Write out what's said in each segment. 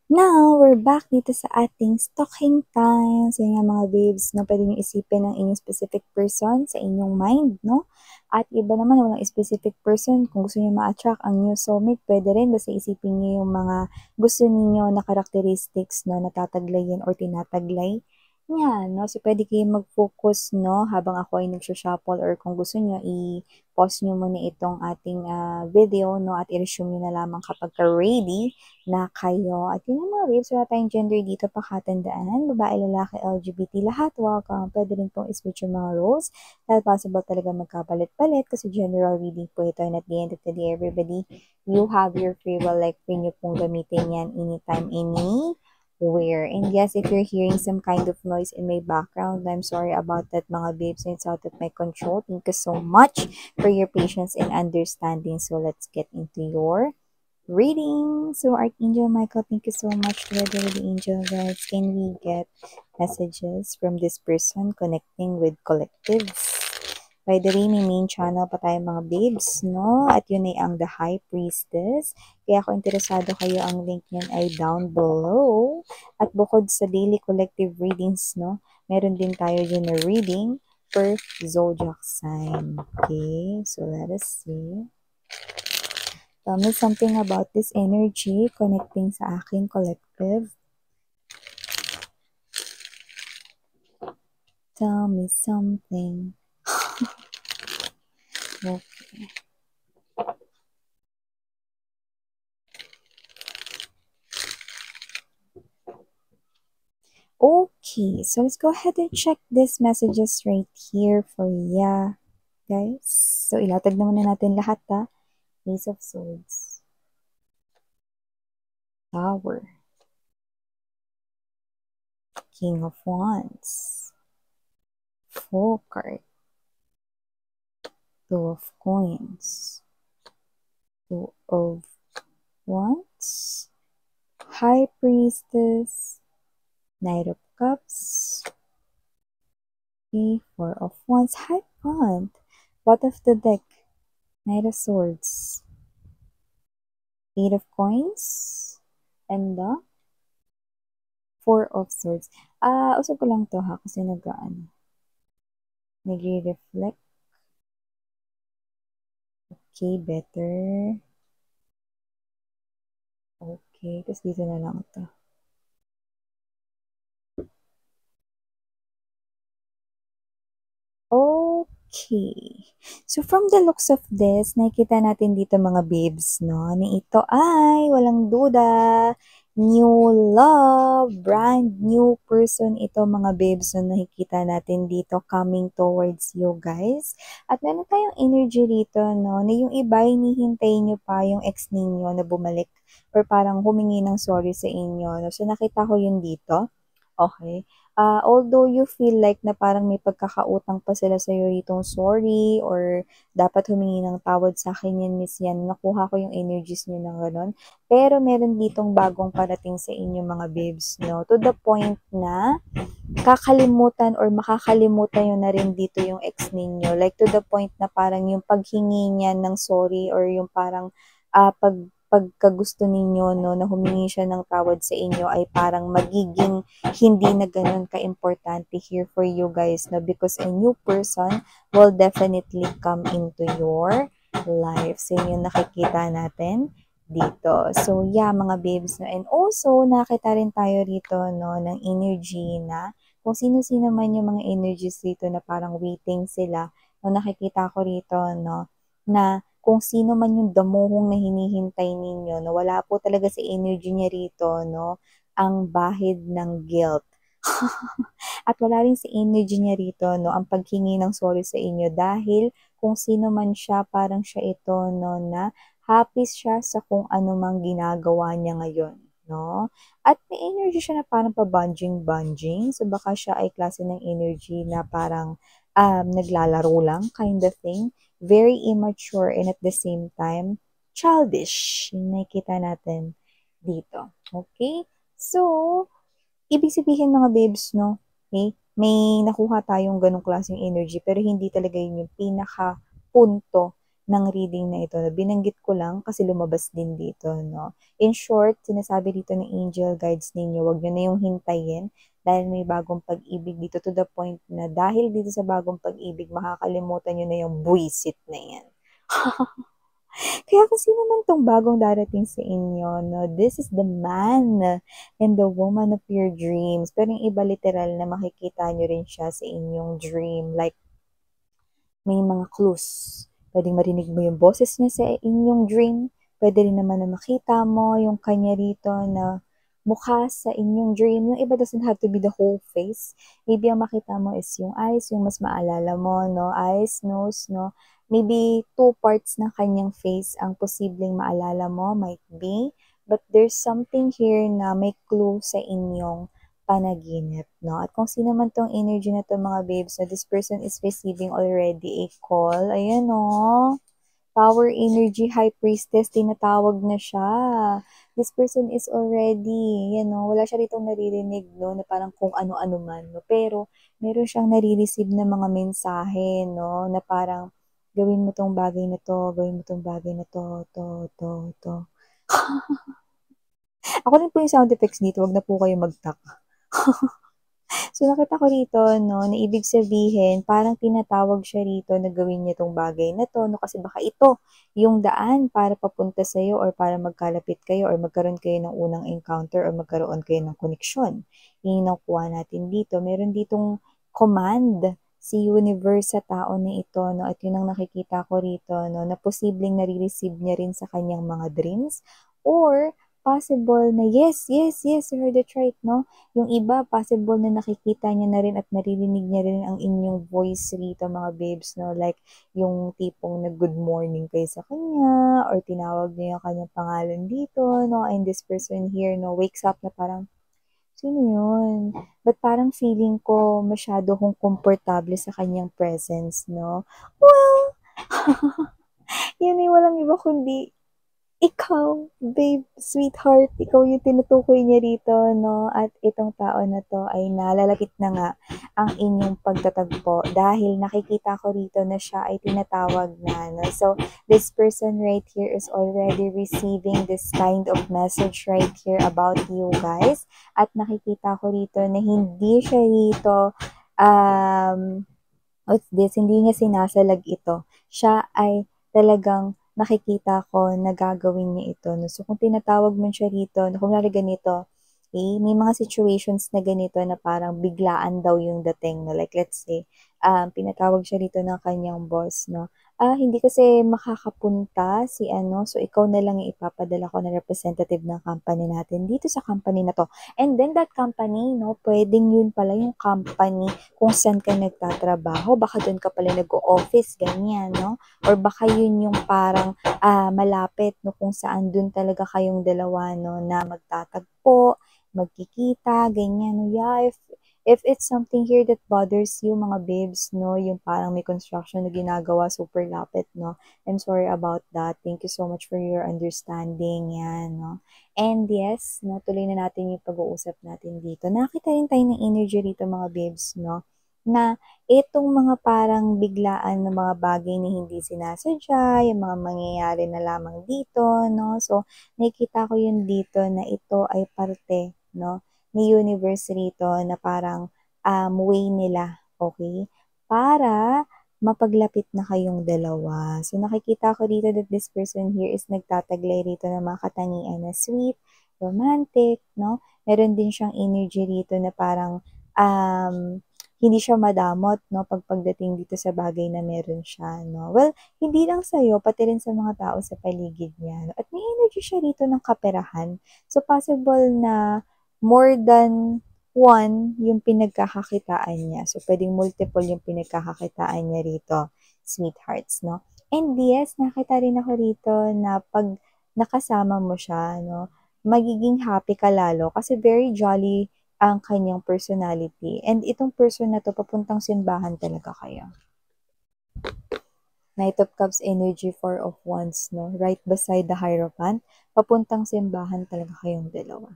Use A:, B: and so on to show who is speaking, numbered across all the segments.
A: Now, we're back dito sa ating stalking time. So, yun nga mga babes, no, pwede nyo isipin ng inyong specific person sa inyong mind, no? At iba naman, walang specific person. Kung gusto nyo ma-attract ang new soulmate, pwede rin. Basta isipin nyo yung mga gusto ninyo na characteristics, no, natataglayin or tinataglay. Yan, no? So, pwede kayo mag-focus, no, habang ako ay nagsha-shuffle or kung gusto nyo, i-pause nyo muna itong ating video, no, at i-resume nyo na lamang kapag ready na kayo. At yun ang mga babes, wala tayong gender dito, pakatandaan. Babae, lalaki, LGBT, lahat welcome. Pwede rin pong switch yung mga roles. Dahil possible talaga magkapalit-palit kasi general reading po ito. And at the end of the day, everybody, you have your free will. Like, pwede nyo pong gamitin yan anytime, anywhere. And yes, if you're hearing some kind of noise in my background, I'm sorry about that mga babes. It's out of my control. Thank you so much for your patience and understanding. So let's get into your reading. So Archangel Michael, thank you so much for the angel guides. Can we get messages from this person connecting with collectives? By the way, may main channel pa tayo mga babes, no? At yun ay ang The High Priestess. Kaya kung interesado kayo, ang link niyan ay down below. At bukod sa daily collective readings, no? Meron din tayo dyan na reading per zodiac sign. Okay, so let us see. Tell me something about this energy connecting sa aking collective. Tell me something. Okay. Okay, so let's go ahead and check these messages right here for ya, guys. So, ilatag naman na natin lahat, ha? Ace of Swords. Tower. King of Wands. Fool card. Two of Coins. Two of Wands. High Priestess. Knight of Cups. Okay, Four of Wands. High Wand. Bottom of the deck. Knight of Swords. Eight of Coins. And the Four of Swords. Usap ko lang to ha, kasi nagre-reflect. Okay, better. Okay, tapos dito na lang to. Okay. So, from the looks of this, nakikita natin dito mga babes, no? Ni ito ay, walang duda, new love, brand new person ito mga babes na nakikita natin dito coming towards you guys. At meron tayong energy dito, no? Na yung iba, hinihintay nyo pa yung ex ninyo na bumalik or parang humingi ng sorry sa inyo. No? So, nakita ko yun dito. Okay. Although you feel like na parang may pagkakautang pa sila sa'yo ditong sorry or dapat humingi ng tawad sa akin yan, miss yan. Nakuha ko yung energies niyo ng gano'n. Pero meron ditong bagong parating sa inyo mga babes, no? To the point na kakalimutan or makakalimutan nyo na rin dito yung ex ninyo. Like to the point na parang yung paghingi niya ng sorry or yung parang pagkagusto ninyo no, na humingi siya ng tawad sa inyo ay parang magiging hindi na ganun ka-importante here for you guys no, because a new person will definitely come into your life. So, yun yung nakikita natin dito. So, yeah, mga babes. No? And also, nakita rin tayo rito no, ng energy na kung sino-sino man yung mga energies dito na parang waiting sila. No, nakikita ko rito no, na kung sino man yung damuhong na hinihintay ninyo, no, wala po talaga sa energy niya rito, no, ang bahid ng guilt. At wala rin sa energy niya rito, no, ang paghingi ng sorry sa inyo dahil kung sino man siya, parang siya ito, no, na happy siya sa kung ano mang ginagawa niya ngayon, no? At may energy siya na parang pa-bunging-bunging. So, baka siya ay klase ng energy na parang naglalaro lang, kind of thing. Very immature and at the same time, childish. Yung nakikita natin dito. Okay? So, ibig sabihin mga babes, no? Okay? May nakuha tayong ganong klaseng energy pero hindi talaga yun yung pinaka punto ng reading na ito. Binanggit ko lang kasi lumabas din dito, no? In short, sinasabi dito ng angel guides ninyo, wag nyo na yung hintayin dahil may bagong pag-ibig dito to the point na dahil dito sa bagong pag-ibig, makakalimutan nyo na yung buwisit na yan. Kaya kung sino man tong bagong darating sa inyo, no, this is the man and the woman of your dreams. Pero yung iba literal na makikita nyo rin siya sa inyong dream. Like, may mga clues. Pwedeng marinig mo yung boses niya sa inyong dream. Pwede rin naman na makita mo yung kanya rito na mukha sa inyong dream. Yung iba doesn't have to be the whole face. Maybe ang makita mo is yung eyes, yung mas maalala mo, no? Eyes, nose, no? Maybe two parts ng kanyang face ang posibleng maalala mo, might be. But there's something here na may clue sa inyong panaginip, no? At kung sino man tong energy na to mga babes, na this person is receiving already a call. Ayan, no? Power energy, high priestess, tinatawag na siya. This person is already, no? Wala siya ditong naririnig, no? Na parang kung ano-ano man, no? Pero, meron siyang nare-receive na mga mensahe, no? Na parang, gawin mo tong bagay na to, gawin mo tong bagay na to. Ako rin po yung sound effects dito, wag na po kayo mag-tak. So, nakita ko rito, no, na ibig sabihin, parang tinatawag siya rito na gawin niya tong bagay na to, no, kasi baka ito yung daan para papunta sa'yo or para magkalapit kayo or magkaroon kayo ng unang encounter or magkaroon kayo ng koneksyon. Yun yung nakuha natin dito. Meron ditong command si universe sa tao na ito, no, at yun ang nakikita ko rito, no, na posibleng nare-receive niya rin sa kanyang mga dreams or possible na yes, you heard it right, no? Yung iba, possible na nakikita niya na rin at naririnig niya rin ang inyong voice rito, mga babes, no? Like, yung tipong nag-good morning kayo sa kanya, or tinawag niya yung kanyang pangalan dito, no? And this person here, no, wakes up na parang, sino yun? But parang feeling ko masyado kong komportable sa kanyang presence, no? Well, yun ay walang iba kundi ikaw, babe, sweetheart, ikaw yung tinutukoy niya rito, no? At itong tao na to ay nalalapit na nga ang inyong pagtatagpo dahil nakikita ko rito na siya ay tinatawag na, no? So, this person right here is already receiving this kind of message right here about you guys. At nakikita ko rito na hindi siya rito, what's this, hindi niya sinasalag ito. Siya ay talagang nakikita ko na gagawin niya ito. No? So, kung tinatawag man siya rito, kung nari ganito, may mga situations na ganito na parang biglaan daw yung dating. No? Like, let's say, pinatawag siya rito ng kanyang boss, no? Hindi kasi makakapunta si ano, so ikaw na lang yung ipapadala ko na representative ng company natin dito sa company na to. And then that company, no, pwedeng yun pala yung company kung saan ka nagtatrabaho, baka doon ka pala nag-o-office, ganyan, no? Or baka yun yung parang malapit, no, kung saan doon talaga kayong dalawa, no, na magtatagpo, magkikita, ganyan, no? Yeah, if it's something here that bothers you, mga babes, no, yung parang may construction na ginagawa, super lapit, no, I'm sorry about that. Thank you so much for your understanding, yan, no. And yes, natuloy na natin yung pag-uusap natin dito. Nakita rin tayo ng energy rito, mga babes, no, na itong mga parang biglaan na mga bagay na hindi sinasadya, yung mga mangyayari na lamang dito, no. So, nakikita ko yun dito na ito ay parte, no, ni universe rito na parang way nila, okay? Para mapaglapit na kayong dalawa. So, nakikita ko dito that this person here is nagtataglay rito ng mga katangian na sweet, romantic, no? Meron din siyang energy rito na parang hindi siya madamot, no, pagdating dito sa bagay na meron siya, no. Well, hindi lang sa'yo, pati rin sa mga tao sa paligid niya, no? At may energy siya rito ng kaperahan. So, possible na more than one yung pinagkakakitaan niya. So, pwedeng multiple yung pinagkakakitaan niya rito, sweethearts, no? And yes, nakita rin ako rito na pag nakasama mo siya, no, magiging happy ka lalo kasi very jolly ang kanyang personality. And itong person na to, papuntang simbahan talaga kayo. Knight of Cups energy, Four of Wands, no? Right beside the Hierophant, papuntang simbahan talaga kayong dalawa.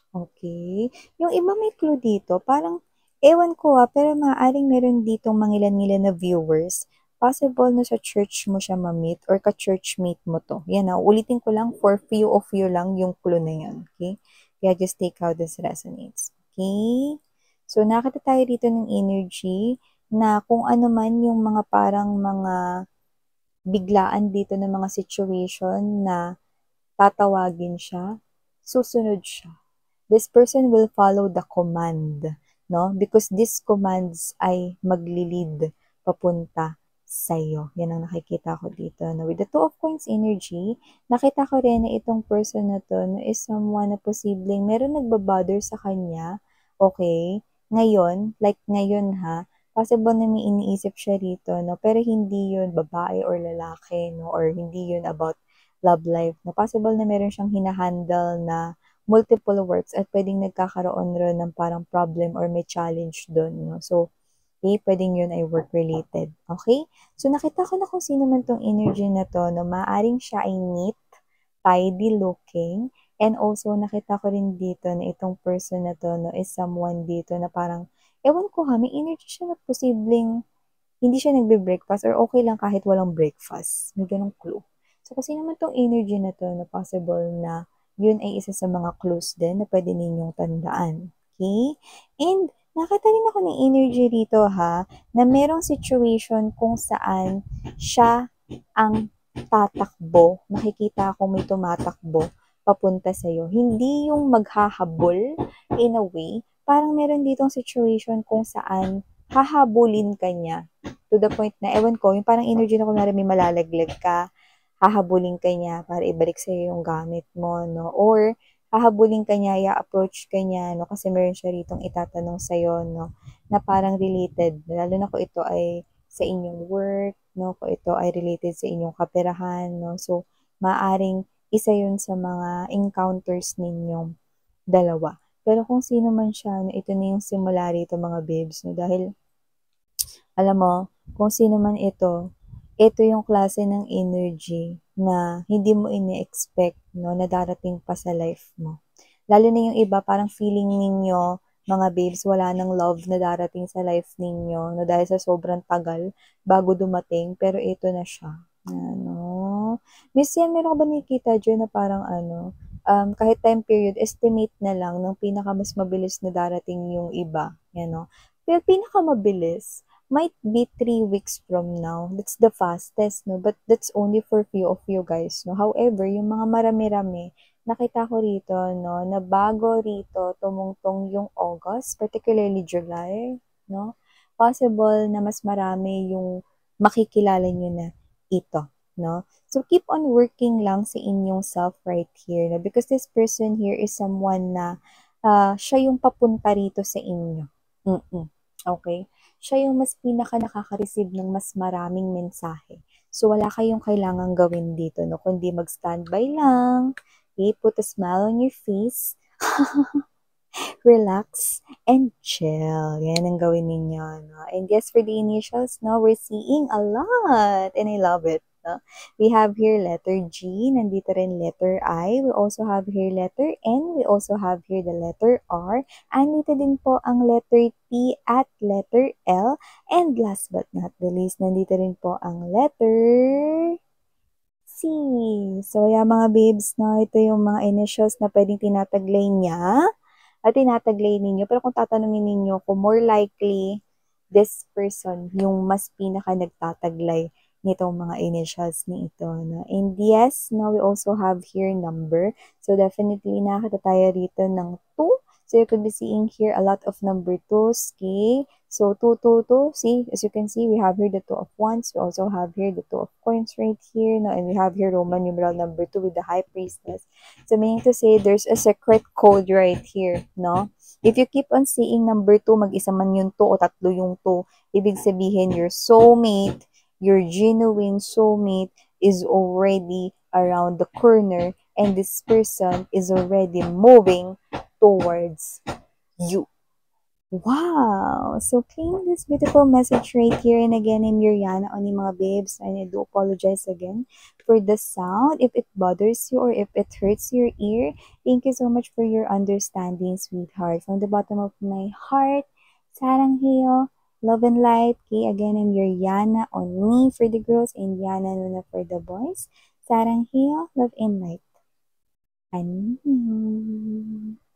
A: Okay. Yung iba may clue dito, parang, ewan ko pero maaaring meron ditong mangilan-ngilan na viewers possible na sa church mo siya ma-meet or ka-churchmate mo 'to. Yan, ulitin ko lang for few of you lang yung clue na yun, okay? Kaya just take how this resonates, okay? So, nakita tayo dito ng energy na kung ano man yung mga parang mga biglaan dito ng mga situation na tatawagin siya, susunod siya. This person will follow the command, no? Because these commands ay magli-lead papunta sa'yo. Yan ang nakikita ko dito. No? With the Two of Coins energy, nakita ko rin na itong person na to no, is someone na posibleng meron nagbabother sa kanya. Okay? Ngayon, like ngayon possible na may iniisip siya rito, no? Pero hindi yun babae or lalaki, no? Or hindi yun about love life. No? Possible na meron siyang hinahandle na multiple works at pwedeng nagkakaroon rin ng parang problem or may challenge doon. No? So, okay, pwedeng yun ay work-related. Okay? So, nakita ko na kung sino man tong energy na to, no? Maaring siya ay neat, tidy looking, and also nakita ko rin dito na itong person na to, no, is someone dito na parang, ewan ko may energy siya na posibleng hindi siya nagbe-breakfast or okay lang kahit walang breakfast. May ganong clue. So, kasi naman tong energy na to na possible na yun ay isa sa mga clues din na pwede ninyong tandaan. Okay? And nakita rin ako ng energy rito na merong situation kung saan siya ang tatakbo. Nakikita ko may tumatakbo papunta sa'yo. Hindi yung maghahabol in a way. Parang meron ditong situation kung saan hahabulin ka niya to the point na, ewan ko, yung parang energy na kunwari may malalaglag ka, hahabulin ka niya para ibalik sa'yo yung gamit mo, no? Or, hahabulin ka niya, i-approach ka niya, no? Kasi meron siya ritong itatanong sa'yo, no? Na parang related, lalo na kung ito ay sa inyong work, no? Kung ito ay related sa inyong kaperahan, no? So, maaring isa yun sa mga encounters ninyong dalawa. Pero kung sino man siya, no, ito na yung simula rito mga babes, no? Dahil, alam mo, kung sino man ito yung klase ng energy na hindi mo ini-expect, no, na darating pa sa life mo. Lalo na yung iba, parang feeling ninyo, mga babes, wala nang love na darating sa life ninyo, no, dahil sa sobrang tagal bago dumating, pero ito na siya. Ano? Miss yan, meron ka ba nakikita dyan na parang kahit time period, estimate na lang ng pinaka mas mabilis na darating yung iba. Yan, no? Pero pinaka mabilis, might be 3 weeks from now. That's the fastest, no? But that's only for few of you guys, no? However, yung mga marami-rami, nakita ko rito, no, na bago rito tumungtong yung August, particularly July, no? Possible na mas marami yung makikilala nyo na ito, no? So, keep on working lang sa inyong self right here, no? Because this person here is someone na siya yung papunta rito sa inyo. Okay? Siya yung mas pinaka nakaka-receive ng mas maraming mensahe. So, wala kayong kailangang gawin dito, no? Kundi mag-standby lang, okay? Put a smile on your face, relax, and chill. Yan ang gawin ninyo, no? And yes, for the initials, no, we're seeing a lot, and I love it. No? We have here letter G, nandito rin letter I, we also have here letter N, we also have here the letter R, andito din po ang letter T at letter L, and last but not the least, nandito rin po ang letter C. So, yeah, mga babes, no, ito yung mga initials na pwedeng tinataglay niya at tinataglay ninyo. Pero kung tatanungin ninyo kung more likely, this person yung mas pinaka nagtataglay nitong mga initials ni ito. No? And yes, now we also have here number. So definitely nakakita tayo rito ng 2. So you could be seeing here a lot of number 2s. Okay? So 2, 2, 2. See, as you can see, we have here the 2 of wands. We also have here the 2 of coins right here. No? And we have here Roman numeral number 2 with the high priestess. So meaning to say, there's a secret code right here. No? If you keep on seeing number 2, mag-isa man yung 2 o tatlo yung 2, ibig sabihin your soulmate, your genuine soulmate is already around the corner and this person is already moving towards you. Wow! So, claim this beautiful message right here. And again, I'm Yuriana on mga babes. And I do apologize again for the sound. If it bothers you or if it hurts your ear, thank you so much for your understanding, sweetheart. From the bottom of my heart, sarang hiyo, Love and light. Okay, again, I'm your Yana on me for the girls and Yana Luna for the boys. Sarang Hiyo, love and light. Annyeong.